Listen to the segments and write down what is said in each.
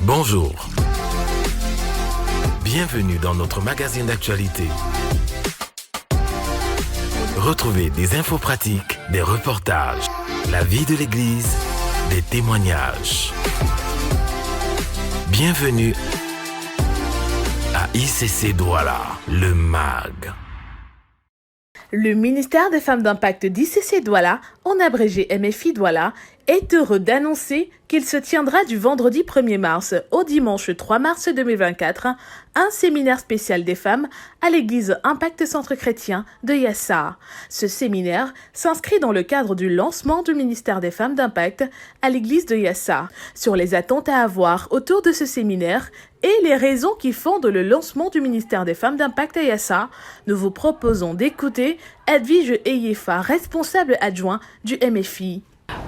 Bonjour. Bienvenue dans notre magazine d'actualité. Retrouvez des infos pratiques, des reportages, la vie de l'Église, des témoignages. Bienvenue à ICC Douala, le MAG. Le ministère des Femmes d'Impact d'ICC Douala, en abrégé MFI Douala, est heureux d'annoncer qu'il se tiendra du vendredi 1er mars au dimanche 3 mars 2024 un séminaire spécial des femmes à l'église Impact Centre Chrétien de Yassa. Ce séminaire s'inscrit dans le cadre du lancement du ministère des Femmes d'Impact à l'église de Yassa. Sur les attentes à avoir autour de ce séminaire et les raisons qui fondent le lancement du ministère des Femmes d'Impact à Yassa, nous vous proposons d'écouter Edwige Eyefa, responsable adjoint du MFI.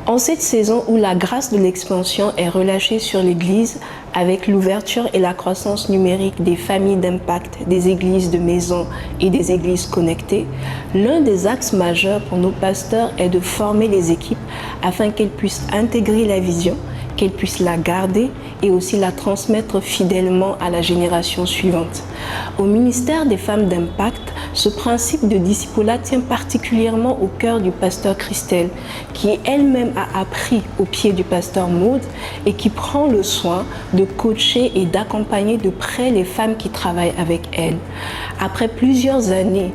En cette saison où la grâce de l'expansion est relâchée sur l'Église, avec l'ouverture et la croissance numérique des familles d'impact, des églises de maison et des églises connectées, l'un des axes majeurs pour nos pasteurs est de former les équipes afin qu'elles puissent intégrer la vision, qu'elles puissent la garder et aussi la transmettre fidèlement à la génération suivante. Au ministère des Femmes d'Impact, ce principe de discipulat tient particulièrement au cœur du pasteur Christelle, qui elle-même a appris au pied du pasteur Maud et qui prend le soin de coacher et d'accompagner de près les femmes qui travaillent avec elle. Après plusieurs années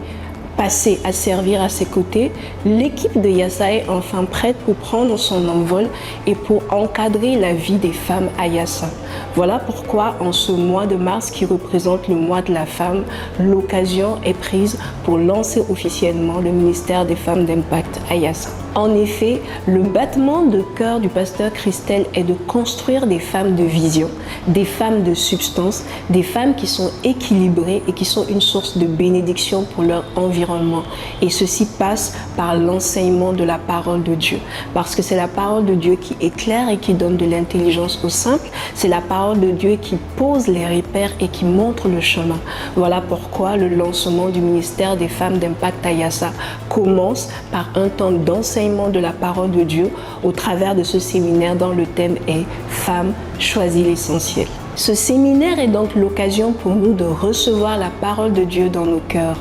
passées à servir à ses côtés, l'équipe de Yassa est enfin prête pour prendre son envol et pour encadrer la vie des femmes à Yassa. Voilà pourquoi en ce mois de mars qui représente le mois de la femme, l'occasion est prise pour lancer officiellement le ministère des Femmes d'Impact à Yassa. En effet, le battement de cœur du pasteur Christelle est de construire des femmes de vision, des femmes de substance, des femmes qui sont équilibrées et qui sont une source de bénédiction pour leur environnement. Et ceci passe par l'enseignement de la parole de Dieu. Parce que c'est la parole de Dieu qui éclaire et qui donne de l'intelligence aux simples. C'est la parole de Dieu qui pose les repères et qui montre le chemin. Voilà pourquoi le lancement du ministère des Femmes d'Impact à Yassa commence par un temps d'enseignement de la parole de Dieu au travers de ce séminaire dont le thème est « Femmes, choisis l'essentiel ». Ce séminaire est donc l'occasion pour nous de recevoir la parole de Dieu dans nos cœurs.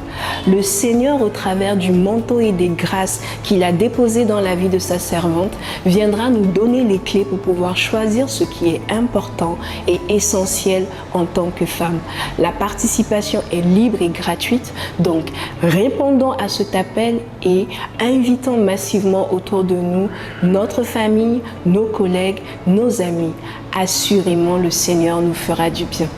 Le Seigneur, au travers du manteau et des grâces qu'il a déposées dans la vie de sa servante, viendra nous donner les clés pour pouvoir choisir ce qui est important et essentiel en tant que femme. La participation est libre et gratuite, donc répondons à cet appel et invitons massivement autour de nous notre famille, nos collègues, nos amis. Assurément, le Seigneur nous fera du bien.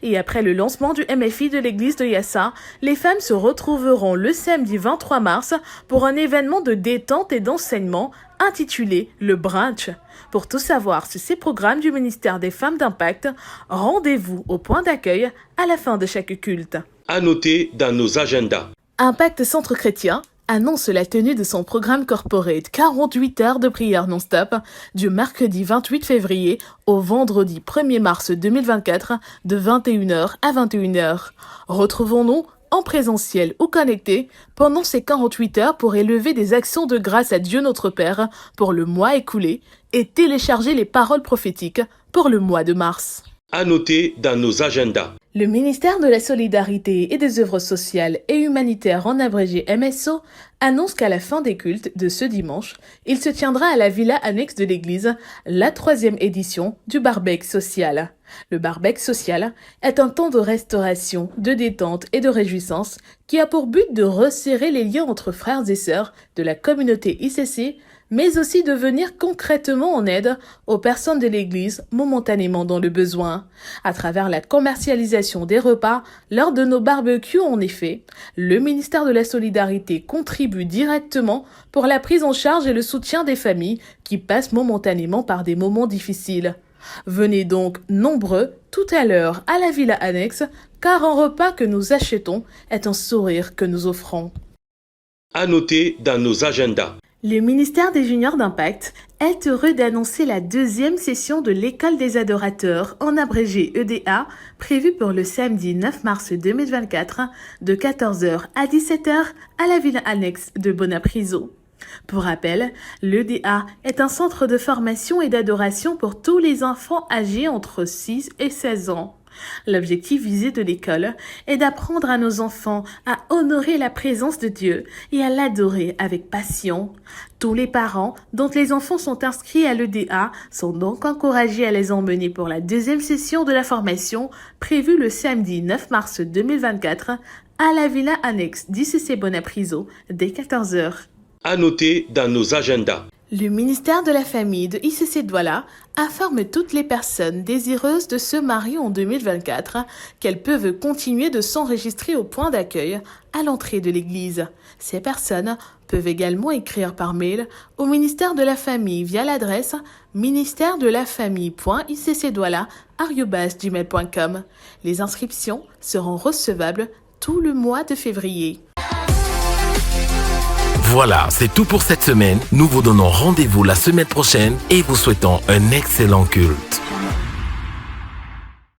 Et après le lancement du MFI de l'église de Yassa, les femmes se retrouveront le samedi 23 mars pour un événement de détente et d'enseignement intitulé le Brunch. Pour tout savoir sur ces programmes du ministère des Femmes d'Impact, rendez-vous au point d'accueil à la fin de chaque culte. À noter dans nos agendas. Impact Centre Chrétien annonce la tenue de son programme corporate 48 heures de prière non-stop du mercredi 28 février au vendredi 1er mars 2024 de 21h à 21h. Retrouvons-nous en présentiel ou connecté pendant ces 48 heures pour élever des actions de grâce à Dieu notre Père pour le mois écoulé et télécharger les paroles prophétiques pour le mois de mars. À noter dans nos agendas. Le ministère de la Solidarité et des œuvres sociales et humanitaires en abrégé MSO annonce qu'à la fin des cultes de ce dimanche, il se tiendra à la villa annexe de l'église la 3e édition du barbecue social. Le barbecue social est un temps de restauration, de détente et de réjouissance qui a pour but de resserrer les liens entre frères et sœurs de la communauté ICC, mais aussi de venir concrètement en aide aux personnes de l'Église momentanément dans le besoin. À travers la commercialisation des repas lors de nos barbecues, en effet, le ministère de la Solidarité contribue directement pour la prise en charge et le soutien des familles qui passent momentanément par des moments difficiles. Venez donc nombreux tout à l'heure à la villa annexe, car un repas que nous achetons est un sourire que nous offrons. À noter dans nos agendas. Le ministère des Juniors d'Impact est heureux d'annoncer la deuxième session de l'École des Adorateurs, en abrégé EDA, prévue pour le samedi 9 mars 2024 de 14h à 17h à la ville annexe de Bonapriso. Pour rappel, l'EDA est un centre de formation et d'adoration pour tous les enfants âgés entre 6 et 16 ans. L'objectif visé de l'école est d'apprendre à nos enfants à honorer la présence de Dieu et à l'adorer avec passion. Tous les parents dont les enfants sont inscrits à l'EDA sont donc encouragés à les emmener pour la deuxième session de la formation prévue le samedi 9 mars 2024 à la villa annexe d'ICC Bonapriso dès 14h. À noter dans nos agendas. Le ministère de la Famille de ICC Douala informe toutes les personnes désireuses de se marier en 2024 qu'elles peuvent continuer de s'enregistrer au point d'accueil à l'entrée de l'église. Ces personnes peuvent également écrire par mail au ministère de la Famille via l'adresse ministère-de-la-famille.iccdouala@gmail.com. Les inscriptions seront recevables tout le mois de février. Voilà, c'est tout pour cette semaine. Nous vous donnons rendez-vous la semaine prochaine et vous souhaitons un excellent culte.